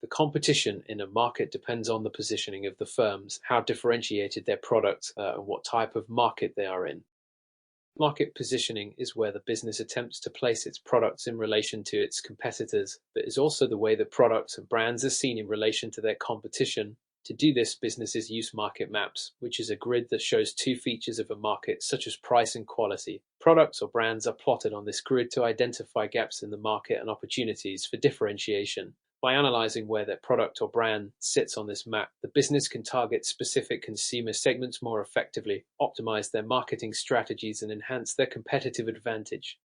The competition in a market depends on the positioning of the firms, how differentiated their products are, and what type of market they are in. Market positioning is where the business attempts to place its products in relation to its competitors, but is also the way that products and brands are seen in relation to their competition. To do this, businesses use market maps, which is a grid that shows two features of a market, such as price and quality. Products or brands are plotted on this grid to identify gaps in the market and opportunities for differentiation. By analyzing where their product or brand sits on this map, the business can target specific consumer segments more effectively, optimize their marketing strategies, and enhance their competitive advantage.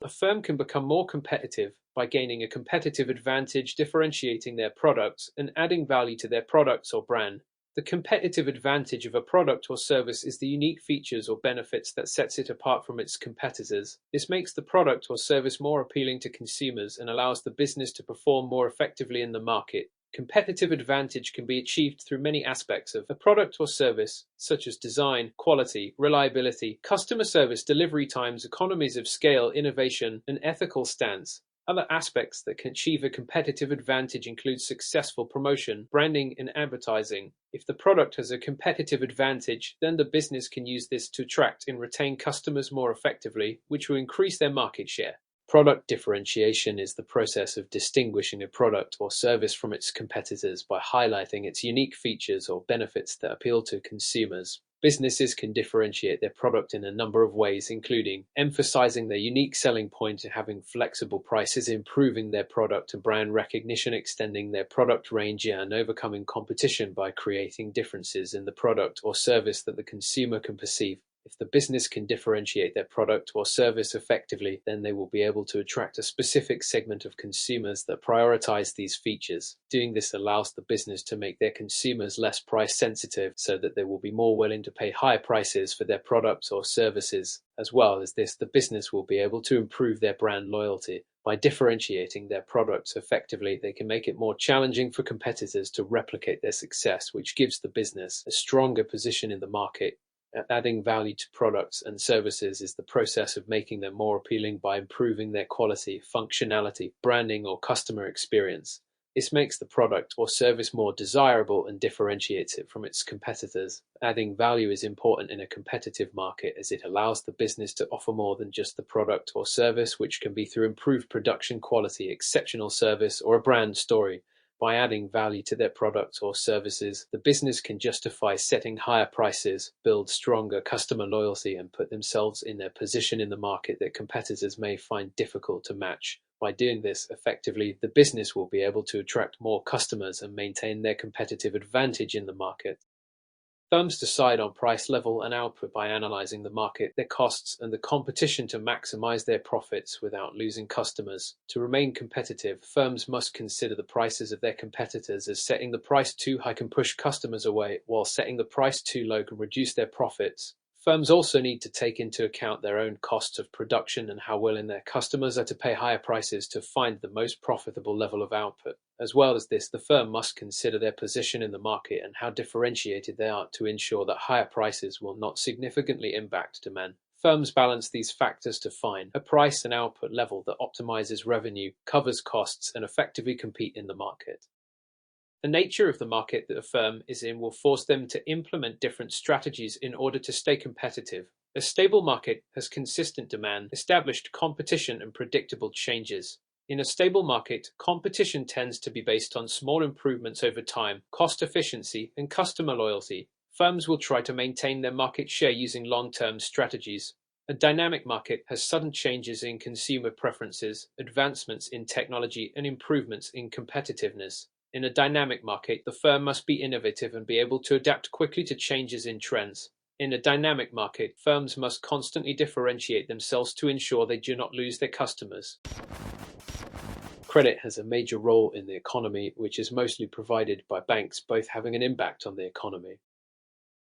A firm can become more competitive by gaining a competitive advantage, differentiating their products, and adding value to their products or brand. The competitive advantage of a product or service is the unique features or benefits that sets it apart from its competitors. This makes the product or service more appealing to consumers and allows the business to perform more effectively in the market. Competitive advantage can be achieved through many aspects of a product or service, such as design, quality, reliability, customer service, delivery times, economies of scale, innovation, and ethical stance. Other aspects that can achieve a competitive advantage include successful promotion, branding, and advertising. If the product has a competitive advantage, then the business can use this to attract and retain customers more effectively, which will increase their market share. Product differentiation is the process of distinguishing a product or service from its competitors by highlighting its unique features or benefits that appeal to consumers. Businesses can differentiate their product in a number of ways, including emphasizing their unique selling point and having flexible prices, improving their product and brand recognition, extending their product range, and overcoming competition by creating differences in the product or service that the consumer can perceive. If the business can differentiate their product or service effectively, then they will be able to attract a specific segment of consumers that prioritize these features. Doing this allows the business to make their consumers less price sensitive, so that they will be more willing to pay higher prices for their products or services. As well as this, the business will be able to improve their brand loyalty. By differentiating their products effectively, they can make it more challenging for competitors to replicate their success, which gives the business a stronger position in the market. Adding value to products and services is the process of making them more appealing by improving their quality, functionality, branding, or customer experience. This makes the product or service more desirable and differentiates it from its competitors. Adding value is important in a competitive market, as it allows the business to offer more than just the product or service, which can be through improved production quality, exceptional service, or a brand story. By adding value to their products or services, the business can justify setting higher prices, build stronger customer loyalty, and put themselves in a position in the market that competitors may find difficult to match. By doing this effectively, the business will be able to attract more customers and maintain their competitive advantage in the market. Firms decide on price level and output by analyzing the market, their costs, and the competition to maximize their profits without losing customers. To remain competitive, firms must consider the prices of their competitors, as setting the price too high can push customers away, while setting the price too low can reduce their profits. Firms also need to take into account their own costs of production and how willing their customers are to pay higher prices to find the most profitable level of output. As well as this, the firm must consider their position in the market and how differentiated they are to ensure that higher prices will not significantly impact demand. Firms balance these factors to find a price and output level that optimizes revenue, covers costs, and effectively compete in the market. The nature of the market that a firm is in will force them to implement different strategies in order to stay competitive. A stable market has consistent demand, established competition, and predictable changes. In a stable market, competition tends to be based on small improvements over time, cost efficiency, and customer loyalty. Firms will try to maintain their market share using long-term strategies. A dynamic market has sudden changes in consumer preferences, advancements in technology, and improvements in competitiveness. In a dynamic market, the firm must be innovative and be able to adapt quickly to changes in trends. In a dynamic market, firms must constantly differentiate themselves to ensure they do not lose their customers. Credit has a major role in the economy, which is mostly provided by banks, both having an impact on the economy.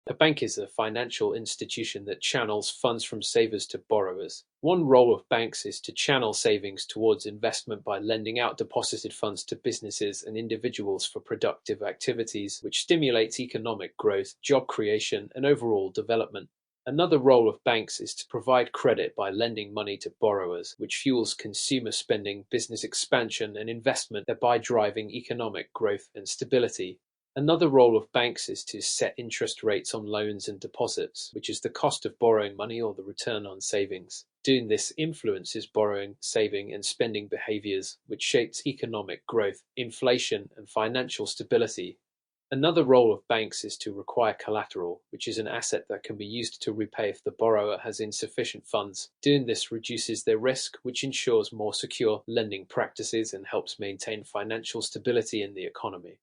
A bank is a financial institution that channels funds from savers to borrowers. One role of banks is to channel savings towards investment by lending out deposited funds to businesses and individuals for productive activities, which stimulates economic growth, job creation, and overall development. Another role of banks is to provide credit by lending money to borrowers, which fuels consumer spending, business expansion, and investment, thereby driving economic growth and stability. Another role of banks is to set interest rates on loans and deposits, which is the cost of borrowing money or the return on savings. Doing this influences borrowing, saving, and spending behaviors, which shapes economic growth, inflation, and financial stability. Another role of banks is to require collateral, which is an asset that can be used to repay if the borrower has insufficient funds. Doing this reduces their risk, which ensures more secure lending practices and helps maintain financial stability in the economy.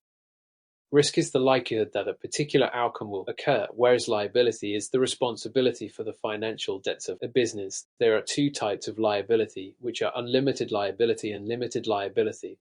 Risk is the likelihood that a particular outcome will occur, whereas liability is the responsibility for the financial debts of a business. There are two types of liability, which are unlimited liability and limited liability.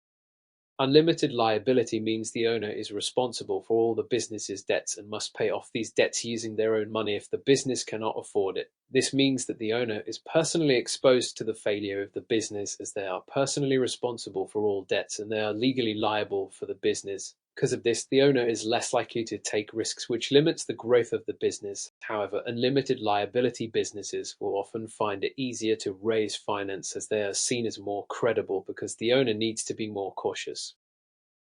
Unlimited liability means the owner is responsible for all the business's debts and must pay off these debts using their own money if the business cannot afford it. This means that the owner is personally exposed to the failure of the business, as they are personally responsible for all debts and they are legally liable for the business. Because of this, the owner is less likely to take risks, which limits the growth of the business. However, unlimited liability businesses will often find it easier to raise finance as they are seen as more credible because the owner needs to be more cautious.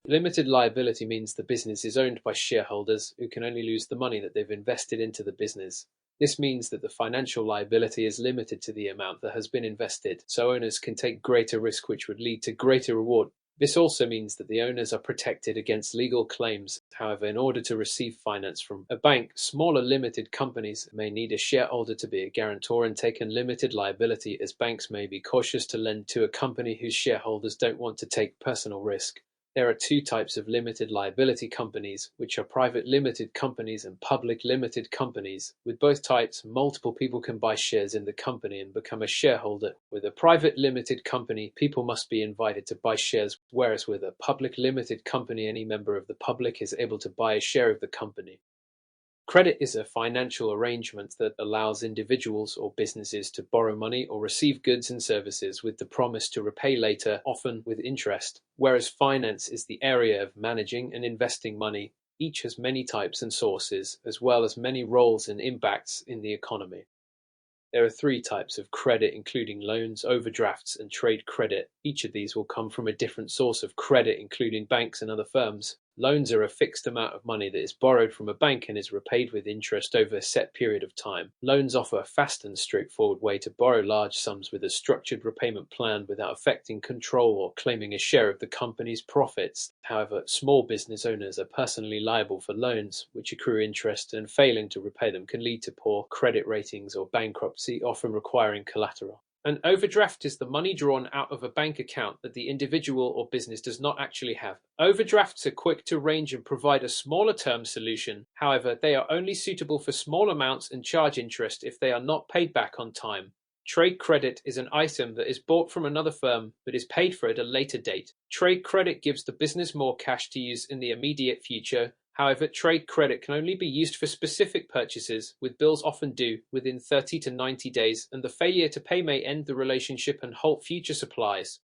Limited liability means the business is owned by shareholders who can only lose the money that they've invested into the business. This means that the financial liability is limited to the amount that has been invested, so owners can take greater risk which would lead to greater reward. This also means that the owners are protected against legal claims. However, in order to receive finance from a bank, smaller limited companies may need a shareholder to be a guarantor and take unlimited liability, as banks may be cautious to lend to a company whose shareholders don't want to take personal risk. There are two types of limited liability companies, which are private limited companies and public limited companies. With both types, multiple people can buy shares in the company and become a shareholder. With a private limited company, people must be invited to buy shares, whereas with a public limited company, any member of the public is able to buy a share of the company. Credit is a financial arrangement that allows individuals or businesses to borrow money or receive goods and services with the promise to repay later, often with interest, whereas finance is the area of managing and investing money. Each has many types and sources, as well as many roles and impacts in the economy. There are three types of credit, including loans, overdrafts, and trade credit. Each of these will come from a different source of credit, including banks and other firms. Loans are a fixed amount of money that is borrowed from a bank and is repaid with interest over a set period of time. Loans offer a fast and straightforward way to borrow large sums with a structured repayment plan without affecting control or claiming a share of the company's profits. However, small business owners are personally liable for loans, which accrue interest, and failing to repay them can lead to poor credit ratings or bankruptcy, often requiring collateral. An overdraft is the money drawn out of a bank account that the individual or business does not actually have. Overdrafts are quick to arrange and provide a smaller term solution. However, they are only suitable for small amounts and charge interest if they are not paid back on time. Trade credit is an item that is bought from another firm but is paid for at a later date. Trade credit gives the business more cash to use in the immediate future. However, trade credit can only be used for specific purchases, with bills often due within 30 to 90 days, and the failure to pay may end the relationship and halt future supplies.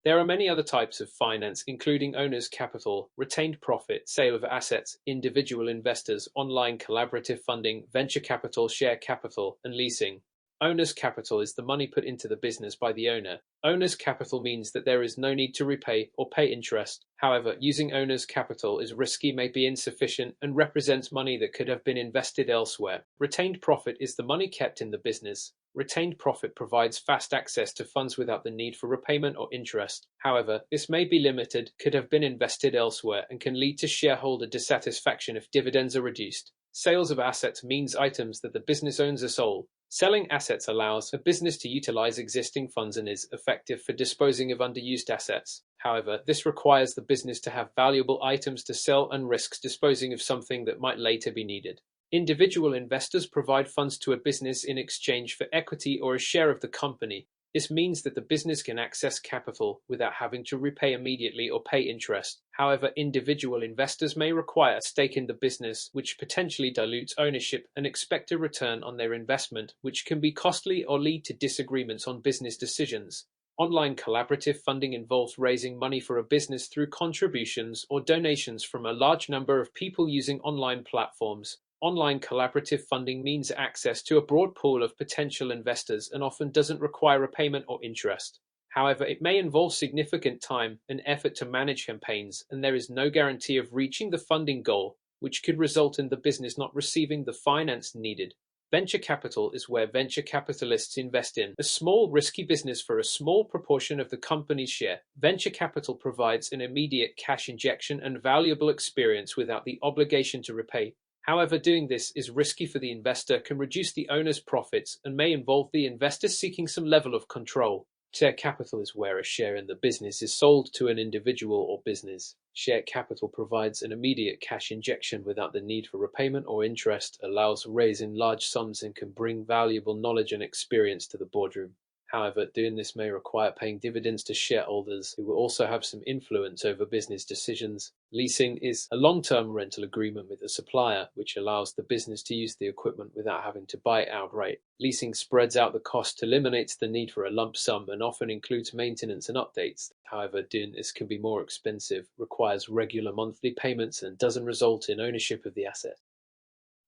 There are many other types of finance, including owner's capital, retained profit, sale of assets, individual investors, online collaborative funding, venture capital, share capital, and leasing. Owner's capital is the money put into the business by the owner. Owner's capital means that there is no need to repay or pay interest. However, using owner's capital is risky, may be insufficient, and represents money that could have been invested elsewhere. Retained profit is the money kept in the business. Retained profit provides fast access to funds without the need for repayment or interest. However, this may be limited, could have been invested elsewhere, and can lead to shareholder dissatisfaction if dividends are reduced. Sales of assets means items that the business owns are sold. Selling assets allows a business to utilize existing funds and is effective for disposing of underused assets. However, this requires the business to have valuable items to sell and risks disposing of something that might later be needed. Individual investors provide funds to a business in exchange for equity or a share of the company. This means that the business can access capital without having to repay immediately or pay interest. However, individual investors may require a stake in the business, which potentially dilutes ownership and expect a return on their investment, which can be costly or lead to disagreements on business decisions. Online collaborative funding involves raising money for a business through contributions or donations from a large number of people using online platforms. Online collaborative funding means access to a broad pool of potential investors and often doesn't require repayment or interest. However, it may involve significant time and effort to manage campaigns, and there is no guarantee of reaching the funding goal, which could result in the business not receiving the finance needed. Venture capital is where venture capitalists invest in a small, risky business for a small proportion of the company's share. Venture capital provides an immediate cash injection and valuable experience without the obligation to repay. However, doing this is risky for the investor, can reduce the owner's profits, and may involve the investor seeking some level of control. Share capital is where a share in the business is sold to an individual or business. Share capital provides an immediate cash injection without the need for repayment or interest, allows raising large sums, and can bring valuable knowledge and experience to the boardroom. However, doing this may require paying dividends to shareholders who will also have some influence over business decisions. Leasing is a long-term rental agreement with a supplier, which allows the business to use the equipment without having to buy it outright. Leasing spreads out the cost, eliminates the need for a lump sum, and often includes maintenance and updates. However, doing this can be more expensive, requires regular monthly payments, and doesn't result in ownership of the asset.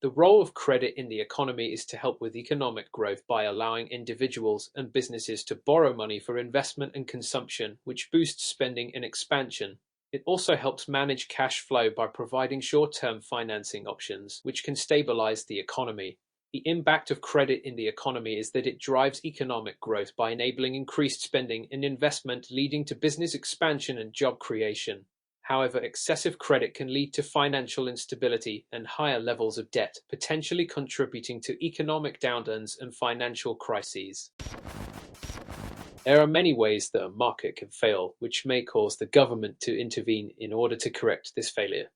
The role of credit in the economy is to help with economic growth by allowing individuals and businesses to borrow money for investment and consumption, which boosts spending and expansion. It also helps manage cash flow by providing short-term financing options, which can stabilize the economy. The impact of credit in the economy is that it drives economic growth by enabling increased spending and investment, leading to business expansion and job creation. However, excessive credit can lead to financial instability and higher levels of debt, potentially contributing to economic downturns and financial crises. There are many ways that a market can fail, which may cause the government to intervene in order to correct this failure.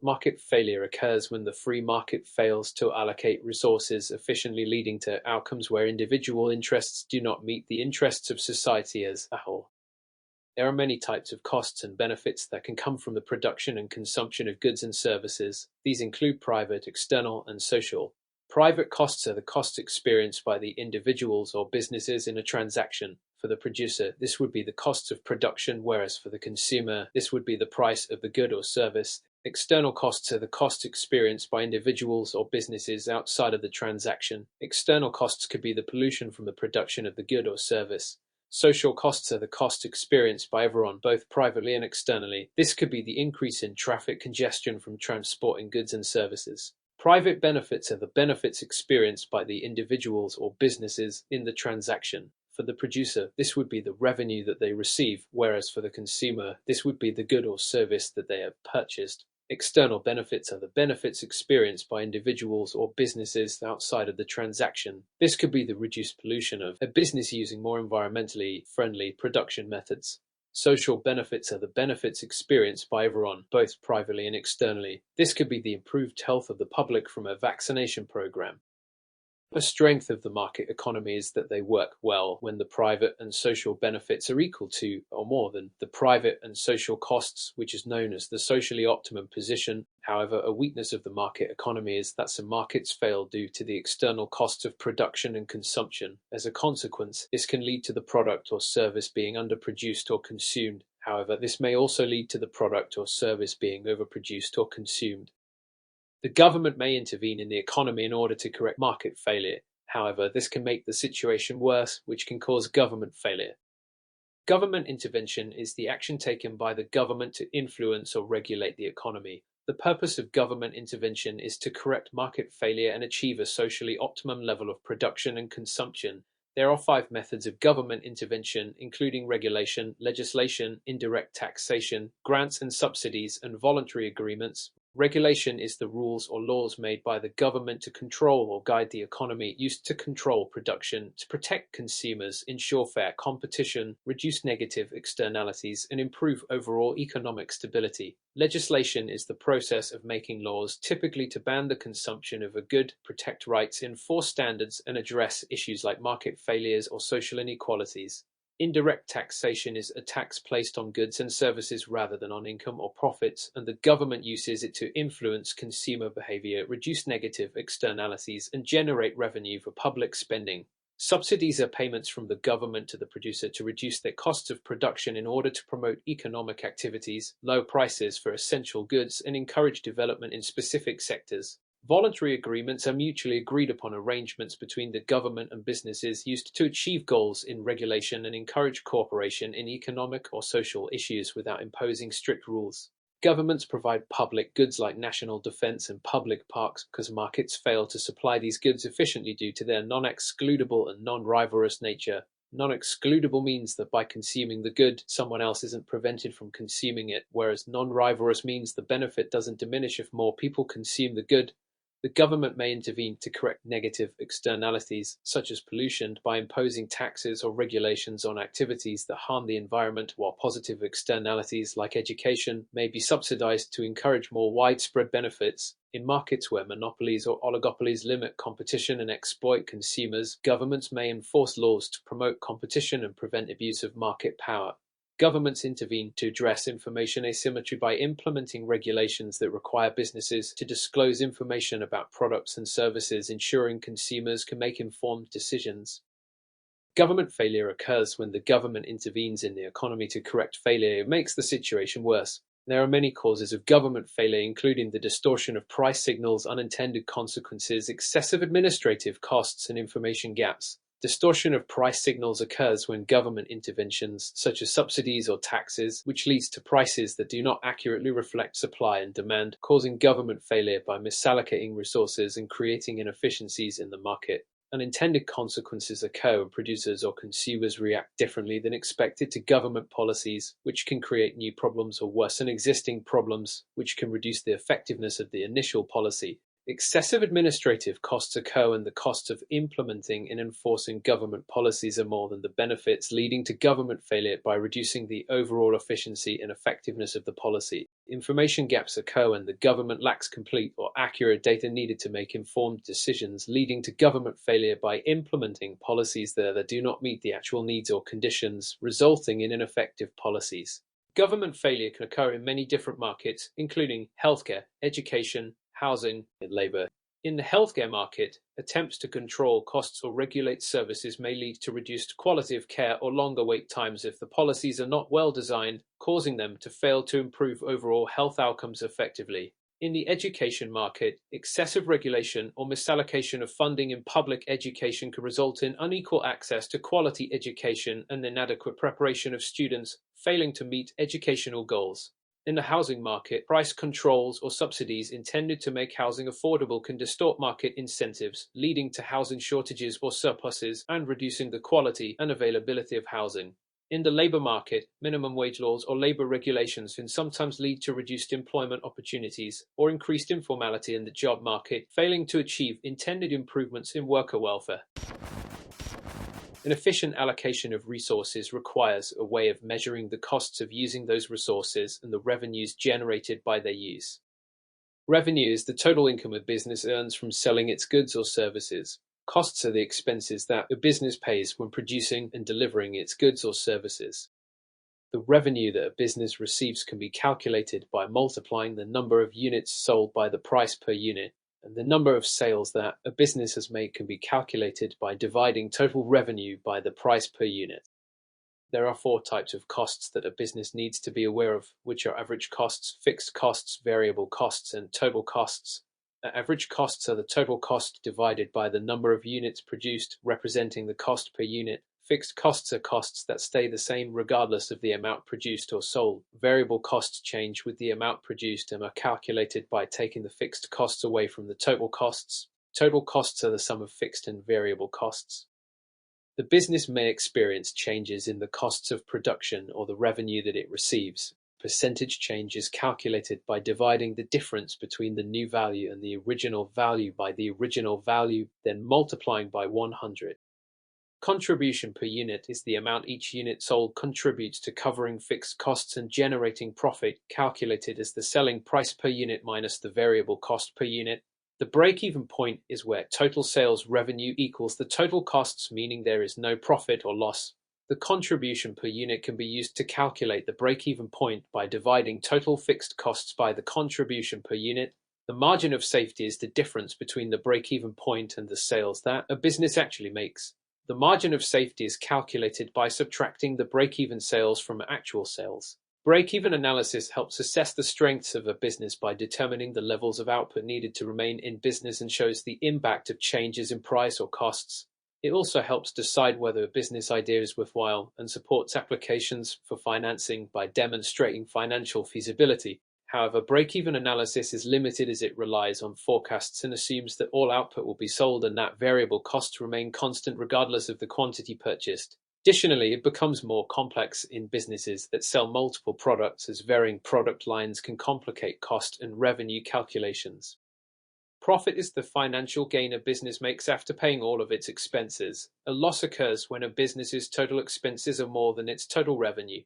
Market failure occurs when the free market fails to allocate resources efficiently, leading to outcomes where individual interests do not meet the interests of society as a whole. There are many types of costs and benefits that can come from the production and consumption of goods and services. These include private, external, and social. Private costs are the costs experienced by the individuals or businesses in a transaction. For the producer, this would be the costs of production, whereas for the consumer, this would be the price of the good or service. External costs are the costs experienced by individuals or businesses outside of the transaction. External costs could be the pollution from the production of the good or service. Social costs are the costs experienced by everyone, both privately and externally. This could be the increase in traffic congestion from transporting goods and services. Private benefits are the benefits experienced by the individuals or businesses in the transaction. For the producer, this would be the revenue that they receive, whereas for the consumer, this would be the good or service that they have purchased. External benefits are the benefits experienced by individuals or businesses outside of the transaction. This could be the reduced pollution of a business using more environmentally friendly production methods. Social benefits are the benefits experienced by everyone, both privately and externally. This could be the improved health of the public from a vaccination program. The strength of the market economy is that they work well when the private and social benefits are equal to or more than the private and social costs, which is known as the socially optimum position. However, a weakness of the market economy is that some markets fail due to the external costs of production and consumption. As a consequence, this can lead to the product or service being underproduced or consumed. However, this may also lead to the product or service being overproduced or consumed. The government may intervene in the economy in order to correct market failure. However, this can make the situation worse, which can cause government failure. Government intervention is the action taken by the government to influence or regulate the economy. The purpose of government intervention is to correct market failure and achieve a socially optimum level of production and consumption. There are 5 methods of government intervention, including regulation, legislation, indirect taxation, grants and subsidies, and voluntary agreements. Regulation is the rules or laws made by the government to control or guide the economy, used to control production, to protect consumers, ensure fair competition, reduce negative externalities, and improve overall economic stability. Legislation is the process of making laws, typically to ban the consumption of a good, protect rights, enforce standards, and address issues like market failures or social inequalities. Indirect taxation is a tax placed on goods and services rather than on income or profits, and the government uses it to influence consumer behavior, reduce negative externalities, and generate revenue for public spending. Subsidies are payments from the government to the producer to reduce their costs of production in order to promote economic activities, lower prices for essential goods, and encourage development in specific sectors. Voluntary agreements are mutually agreed upon arrangements between the government and businesses used to achieve goals in regulation and encourage cooperation in economic or social issues without imposing strict rules. Governments provide public goods like national defense and public parks because markets fail to supply these goods efficiently due to their non-excludable and non-rivalrous nature. Non-excludable means that by consuming the good, someone else isn't prevented from consuming it, whereas non-rivalrous means the benefit doesn't diminish if more people consume the good. The government may intervene to correct negative externalities, such as pollution, by imposing taxes or regulations on activities that harm the environment, while positive externalities, like education, may be subsidized to encourage more widespread benefits. In markets where monopolies or oligopolies limit competition and exploit consumers, governments may enforce laws to promote competition and prevent abuse of market power. Governments intervene to address information asymmetry by implementing regulations that require businesses to disclose information about products and services, ensuring consumers can make informed decisions. Government failure occurs when the government intervenes in the economy to correct failure. It makes the situation worse. There are many causes of government failure, including the distortion of price signals, unintended consequences, excessive administrative costs, and information gaps. Distortion of price signals occurs when government interventions, such as subsidies or taxes, which leads to prices that do not accurately reflect supply and demand, causing government failure by misallocating resources and creating inefficiencies in the market. Unintended consequences occur when producers or consumers react differently than expected to government policies, which can create new problems or worsen existing problems, which can reduce the effectiveness of the initial policy. Excessive administrative costs occur when the costs of implementing and enforcing government policies are more than the benefits, leading to government failure by reducing the overall efficiency and effectiveness of the policy. Information gaps occur when the government lacks complete or accurate data needed to make informed decisions, leading to government failure by implementing policies that do not meet the actual needs or conditions, resulting in ineffective policies. Government failure can occur in many different markets, including healthcare, education, housing, and labor. In the healthcare market, attempts to control costs or regulate services may lead to reduced quality of care or longer wait times if the policies are not well designed, causing them to fail to improve overall health outcomes effectively. In the education market, excessive regulation or misallocation of funding in public education can result in unequal access to quality education and inadequate preparation of students, failing to meet educational goals. In the housing market, price controls or subsidies intended to make housing affordable can distort market incentives, leading to housing shortages or surpluses and reducing the quality and availability of housing. In the labor market, minimum wage laws or labor regulations can sometimes lead to reduced employment opportunities or increased informality in the job market, failing to achieve intended improvements in worker welfare. An efficient allocation of resources requires a way of measuring the costs of using those resources and the revenues generated by their use. Revenue is the total income a business earns from selling its goods or services. Costs are the expenses that a business pays when producing and delivering its goods or services. The revenue that a business receives can be calculated by multiplying the number of units sold by the price per unit, and the number of sales that a business has made can be calculated by dividing total revenue by the price per unit. There are 4 types of costs that a business needs to be aware of, which are average costs, fixed costs, variable costs, and total costs. Average costs are the total cost divided by the number of units produced, representing the cost per unit. Fixed costs are costs that stay the same regardless of the amount produced or sold. Variable costs change with the amount produced and are calculated by taking the fixed costs away from the total costs. Total costs are the sum of fixed and variable costs. The business may experience changes in the costs of production or the revenue that it receives. percentage change is calculated by dividing the difference between the new value and the original value by the original value, then multiplying by 100. Contribution per unit is the amount each unit sold contributes to covering fixed costs and generating profit, calculated as the selling price per unit minus the variable cost per unit. The break-even point is where total sales revenue equals the total costs, meaning there is no profit or loss. The contribution per unit can be used to calculate the break-even point by dividing total fixed costs by the contribution per unit. The margin of safety is the difference between the break-even point and the sales that a business actually makes. The margin of safety is calculated by subtracting the break-even sales from actual sales. Break-even analysis helps assess the strengths of a business by determining the levels of output needed to remain in business and shows the impact of changes in price or costs. It also helps decide whether a business idea is worthwhile and supports applications for financing by demonstrating financial feasibility. However, break-even analysis is limited as it relies on forecasts and assumes that all output will be sold and that variable costs remain constant regardless of the quantity purchased. Additionally, it becomes more complex in businesses that sell multiple products, as varying product lines can complicate cost and revenue calculations. Profit is the financial gain a business makes after paying all of its expenses. A loss occurs when a business's total expenses are more than its total revenue.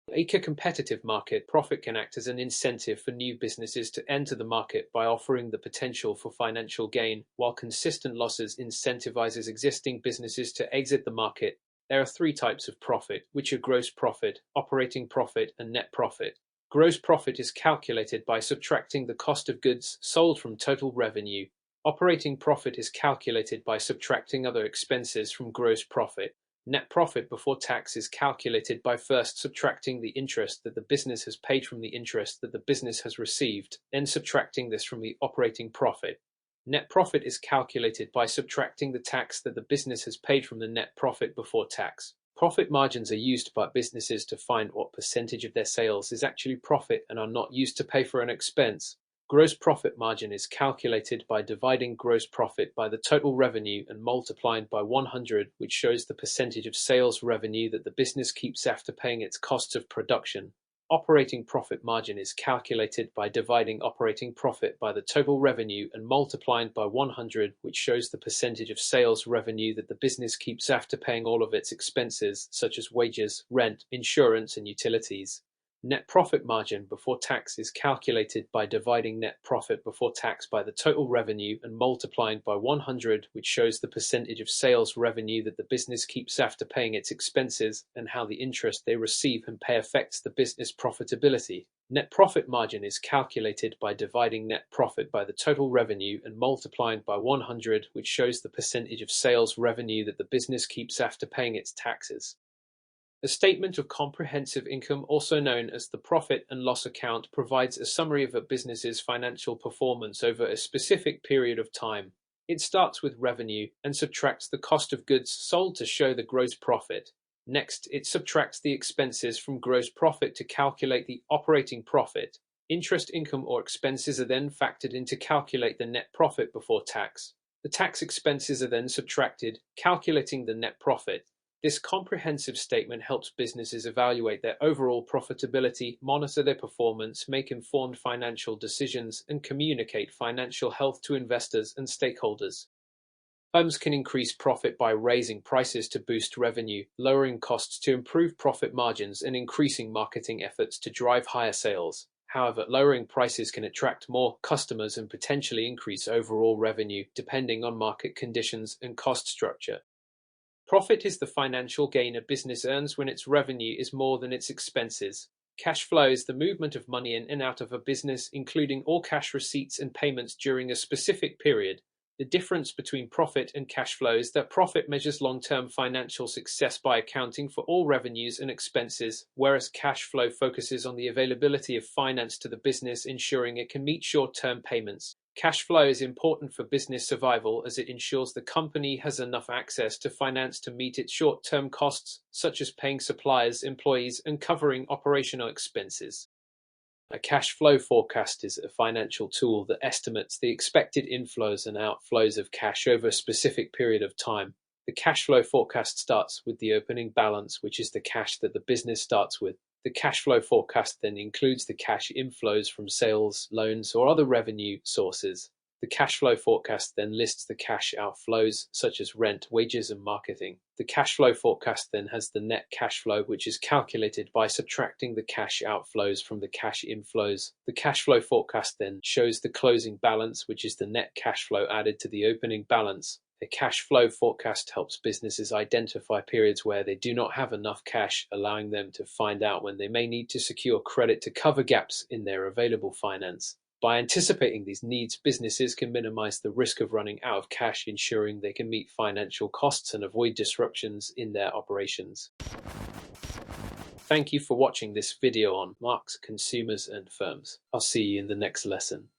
In a competitive market, profit can act as an incentive for new businesses to enter the market by offering the potential for financial gain, while consistent losses incentivizes existing businesses to exit the market. There are three types of profit, which are gross profit, operating profit, and net profit. Gross profit is calculated by subtracting the cost of goods sold from total revenue. Operating profit is calculated by subtracting other expenses from gross profit. Net profit before tax is calculated by first subtracting the interest that the business has paid from the interest that the business has received, then subtracting this from the operating profit. Net profit is calculated by subtracting the tax that the business has paid from the net profit before tax. Profit margins are used by businesses to find what percentage of their sales is actually profit and are not used to pay for an expense. Gross profit margin is calculated by dividing gross profit by the total revenue and multiplying by 100, which shows the percentage of sales revenue that the business keeps after paying its costs of production. Operating profit margin is calculated by dividing operating profit by the total revenue and multiplying by 100, which shows the percentage of sales revenue that the business keeps after paying all of its expenses, such as wages, rent, insurance, and utilities. Net profit margin before tax is calculated by dividing net profit before tax by the total revenue and multiplying by 100, which shows the percentage of sales revenue that the business keeps after paying its expenses and how the interest they receive and pay affects the business profitability. Net profit margin is calculated by dividing net profit by the total revenue and multiplying by 100, which shows the percentage of sales revenue that the business keeps after paying its taxes. A statement of comprehensive income, also known as the profit and loss account, provides a summary of a business's financial performance over a specific period of time. It starts with revenue and subtracts the cost of goods sold to show the gross profit. Next, it subtracts the expenses from gross profit to calculate the operating profit. Interest income or expenses are then factored in to calculate the net profit before tax. The tax expenses are then subtracted, calculating the net profit. This comprehensive statement helps businesses evaluate their overall profitability, monitor their performance, make informed financial decisions, and communicate financial health to investors and stakeholders. Firms can increase profit by raising prices to boost revenue, lowering costs to improve profit margins, and increasing marketing efforts to drive higher sales. However, lowering prices can attract more customers and potentially increase overall revenue, depending on market conditions and cost structure. Profit is the financial gain a business earns when its revenue is more than its expenses. Cash flow is the movement of money in and out of a business, including all cash receipts and payments during a specific period. The difference between profit and cash flow is that profit measures long-term financial success by accounting for all revenues and expenses, whereas cash flow focuses on the availability of finance to the business, ensuring it can meet short-term payments. Cash flow is important for business survival as it ensures the company has enough access to finance to meet its short-term costs, such as paying suppliers, employees, and covering operational expenses. A cash flow forecast is a financial tool that estimates the expected inflows and outflows of cash over a specific period of time. The cash flow forecast starts with the opening balance, which is the cash that the business starts with. The cash flow forecast then includes the cash inflows from sales, loans, or other revenue sources. The cash flow forecast then lists the cash outflows, such as rent, wages, and marketing. The cash flow forecast then has the net cash flow, which is calculated by subtracting the cash outflows from the cash inflows. The cash flow forecast then shows the closing balance, which is the net cash flow added to the opening balance. A cash flow forecast helps businesses identify periods where they do not have enough cash, allowing them to find out when they may need to secure credit to cover gaps in their available finance. By anticipating these needs, businesses can minimize the risk of running out of cash, ensuring they can meet financial costs and avoid disruptions in their operations. Thank you for watching this video on marks, consumers, and firms. I'll see you in the next lesson.